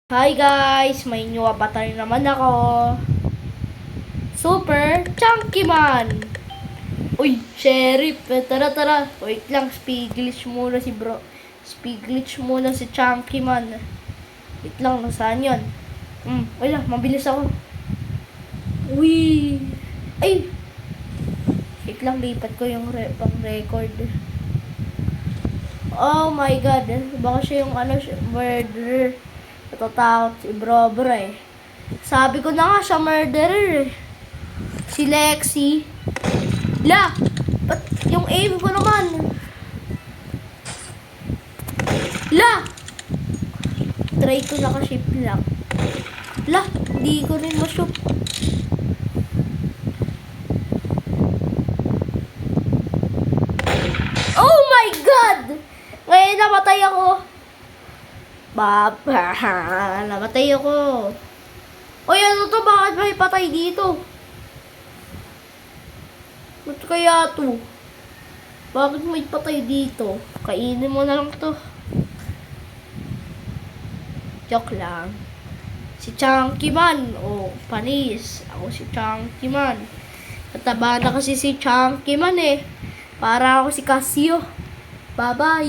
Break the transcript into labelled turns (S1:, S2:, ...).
S1: Hi guys! May new avatar naman ako. Super Chunky Man! Uy, Sheriff! Tara! Wait lang, Spiglitch muna si bro. Spiglitch muna si Chunky Man. Wait lang, nasaan yun? Wala, mabilis ako. Uy! Ay! Wait lang, lipat ko yung pang record. Oh my god, baka siya yung murderer. Natatakot si bro eh. Sabi ko na nga siya murderer eh. Si Lexi. La! Ba't yung aim ko naman? La! Try ko naka-shift lang. La! Hindi ko rin ma-shoot. Oh my god! Ngayon namatay ako. Namatay ako. Oy, ano to? Bakit may patay dito? Ba't kaya to? Bakit may patay dito? Kainin mo na lang to. Joke lang. Si Chunky Man. Oh, panis. Ako si Chunky Man. Nataba na kasi si Chunky Man eh. Para ako si Casio. Bye-bye.